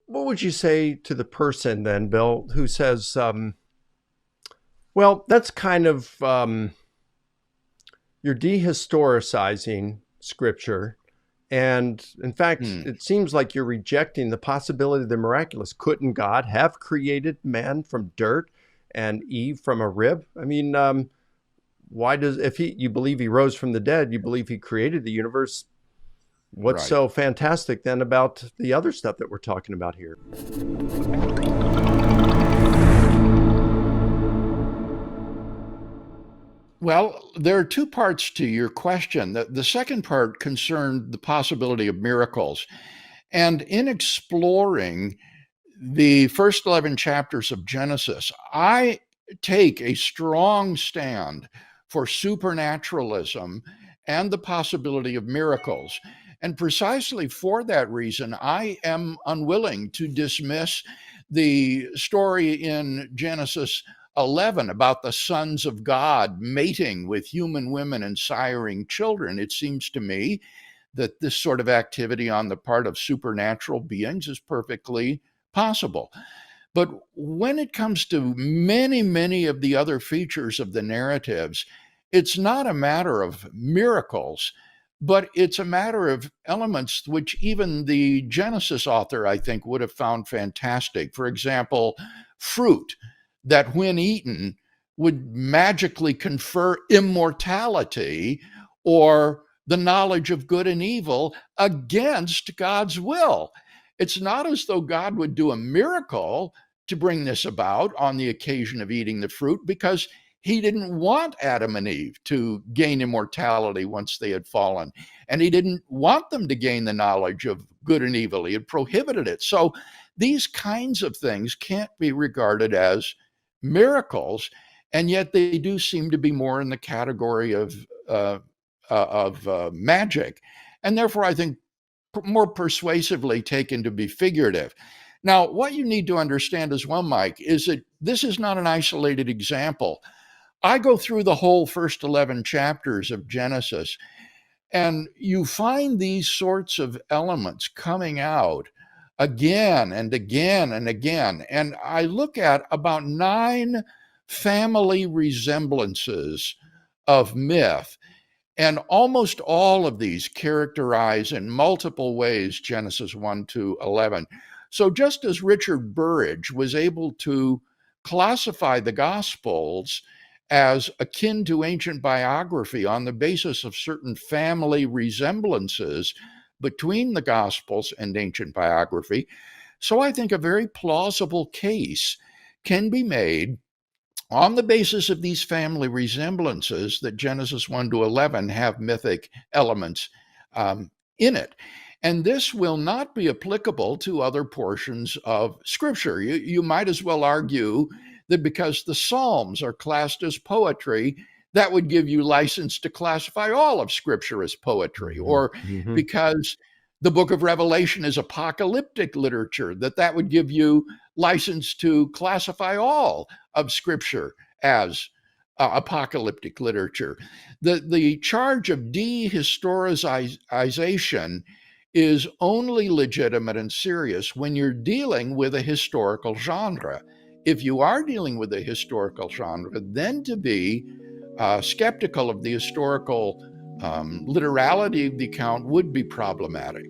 what would you say to the person then, Bill, who says, well, that's kind of, you're dehistoricizing scripture. And in fact, Hmm. it seems like you're rejecting the possibility of the miraculous. Couldn't God have created man from dirt and Eve from a rib? I mean, why does, if you believe he rose from the dead, you believe he created the universe, what's Right. so fantastic then about the other stuff that we're talking about here? Well, there are two parts to your question. The second part concerned the possibility of miracles. And in exploring the first 11 chapters of Genesis, I take a strong stand for supernaturalism and the possibility of miracles. And precisely for that reason, I am unwilling to dismiss the story in Genesis 11 about the sons of God mating with human women and siring children. It seems to me that this sort of activity on the part of supernatural beings is perfectly possible. But when it comes to many, many of the other features of the narratives, it's not a matter of miracles, but it's a matter of elements which even the Genesis author, I think, would have found fantastic. For example, fruit that, when eaten, would magically confer immortality or the knowledge of good and evil against God's will. It's not as though God would do a miracle to bring this about on the occasion of eating the fruit, because he didn't want Adam and Eve to gain immortality once they had fallen. And he didn't want them to gain the knowledge of good and evil. He had prohibited it. So these kinds of things can't be regarded as miracles. And yet they do seem to be more in the category of magic. And therefore, I think more persuasively taken to be figurative. Now, what you need to understand as well, Mike, is that this is not an isolated example. I go through the whole first 11 chapters of Genesis, and you find these sorts of elements coming out again and again and again. And I look at about 9 family resemblances of myth, and almost all of these characterize in multiple ways Genesis 1 to 11. So just as Richard Burridge was able to classify the Gospels as akin to ancient biography on the basis of certain family resemblances between the Gospels and ancient biography, so I think a very plausible case can be made on the basis of these family resemblances that Genesis 1 to 11 have mythic elements in it. And this will not be applicable to other portions of Scripture. You might as well argue that because the Psalms are classed as poetry, that would give you license to classify all of Scripture as poetry, Mm-hmm. or Mm-hmm. because the book of Revelation is apocalyptic literature, that would give you license to classify all of Scripture as apocalyptic literature. The charge of dehistoricization is only legitimate and serious when you're dealing with a historical genre. If you are dealing with a historical genre, then to be skeptical of the historical literality of the account would be problematic.